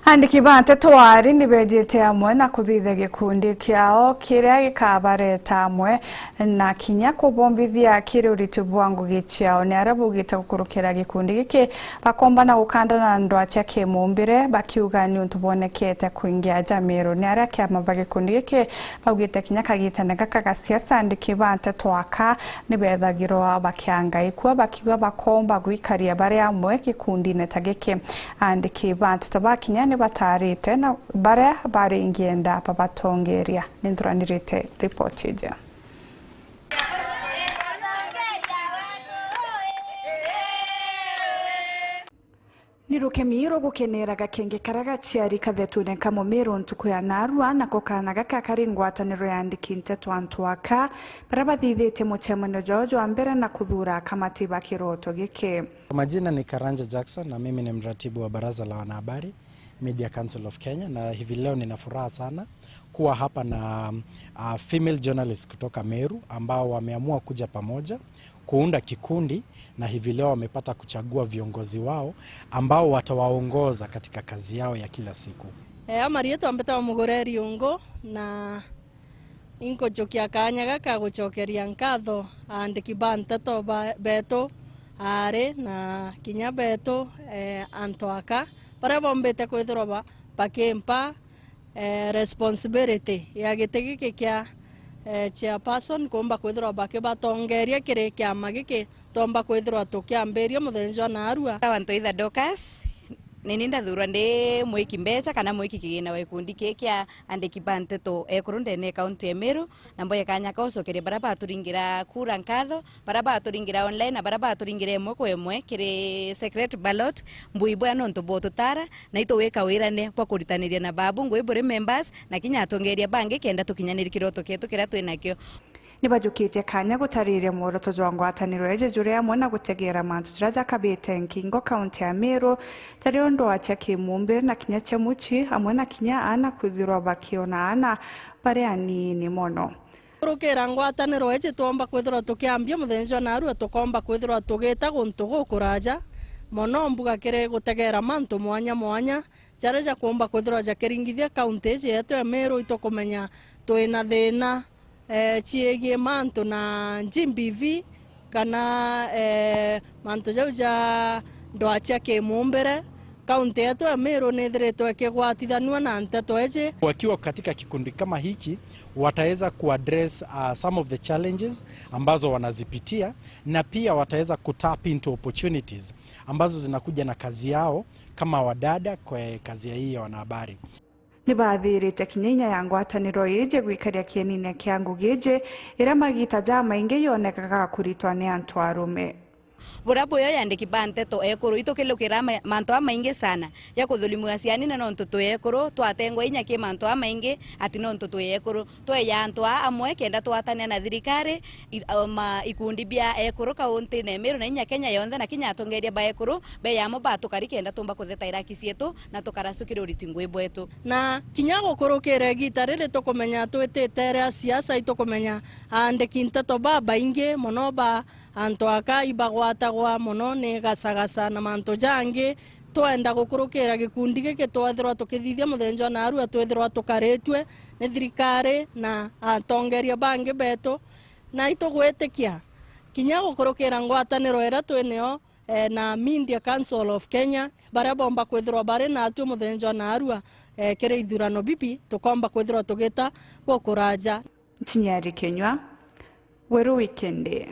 Andiki bante twari nibejete amwe na kuthitha gikundi kiao kiria gikabareta amwe na kinya kubombithia kiri uritu bwa ngugi ciao ni arabugite gukurukira gikundi giki bakomba na gukandana na ndu acia kimumbire bakiuga ni untu bonekete kuingia Jamiru ni aria kiama ba gikundi giki baugite kinya kagitana gaka gasiasa andiki bante twaka nibethagirwa bakianga ikwa bakiuga bakomba guikaria bari amwe gikundi netagiki andiki bante tabakinya batarite na bare ingienda babatongeria ninduranirite report ije Niruke miro gukenera gakenge karaga ciari kathetune kamomero ntuko ya narua na kokana gaka karingwataniro yandikinte twantwaka barabathithite muchemano jojo ambere na kuthura kamati bakiroto gike. Majina ni Karanja Jackson na mimi ni mratibu wa Baraza la Wanahabari Media Council of Kenya, na hivi leo nina furaha sana kuwa hapa na female journalists kutoka Meru ambao wameamua kuja pamoja kuunda kikundi, na hivi leo wamepata kuchagua viongozi wao ambao watawaongoza katika kazi yao ya kila siku. Amari yetu ambeta mugoreri ungo na inko jokia kanya gaka gucokeria nkatho andiki bante to beto are na kinya beto antwaka para bombete kwithirwa bakempa responsibility ya gitegi kya chairperson komba kwithirwa bake batongeria kire kiama giki tomba kwithirwa tukiamberia muthenjwa na arua wanto itha Dokas nininda thurwa ndi mwiki mbeca kana mwiki kigina wa ikundi kekya andiki bante to ekurunde ne county Meru na mboye kanya kausokere baraba turingira kura nkatho baraba turingira online na baraba turingira emwe kwa emwe kire secret ballot mbuibwa nonto boto tara na ito weka wirane kwa kuritaniria na babu ngwibure members na kinya atongeria bange kenda tukinyanira kiroto ketu kira twinakyo nibajukite kanya gutariria muoroto jwa ngwataniro eje jure amwe na gutegera mantu turaja kabite nkingo county ya Meru tari ondo acha kimumbire na kinya chemuchi amwe na kinya ana kwithirwa bakiona ana bare anini mono rukira ngwataniro eje tomba kwithirwa tukiambia muthenjwa na arua tukomba kwithirwa tugita guntu gukuraja mono mbuga kire gutegera mantu mwanya mwanya jareja komba kwithirwa jakiringithia county eje yetu ya Meru itokumenya twina thina chiege manto na GBV kana manto jauja ndoacha ke mumbere kaunti yetu ya Meru nithiretwe kigwatithanwa na nteto eje. Wakiwa katika kikundi kama hiki wataweza kuaddress some of the challenges ambazo wanazipitia, na pia wataweza kutap into opportunities ambazo zinakuja na kazi yao kama wadada kwa kazi hii ya wanahabari. Nibathirite kinyinya ya ngwataniro ije gwikaria kienine kya ngugije ira magita jama inge yonekaga kuritwa ni antu arume burabo yo yandiki bante to ekuru itokilukira manto amainge sana ya kuthulimu asiani na nonto to ekuru twatengwa inya ki manto amainge ati nonto to ekuru to ya antu amwe kenda twatania na thirikari ikundi bia ekuru kaunti na Meru na inya Kenya yonthe na kinya atongeria ba ekuru be yamo batukari kenda tumba kutheta iraki cietu na tukarasukira uritingwe bwetu na kinya gukurukira gitarire tukumenya twitete siasa itukumenya andiki nteto baba inge mono ba antwaka ibagwatagwa mono ni gasagasa na manto jange twenda gukurukira gikundi gike twethirwa tukithithia muthenjwa na arua twethirwa tukaretwe ni thirikari na atongeria bange beto na itugwitikia kinya gukurukira ngwataniro era twineo na Media Council of Kenya bara bomba kwethirwa bare na atu muthenjwa na arua kire ithurano bibi tukomba kwethirwa tugita gukuraja Chinyari Kenywa Weru Weekend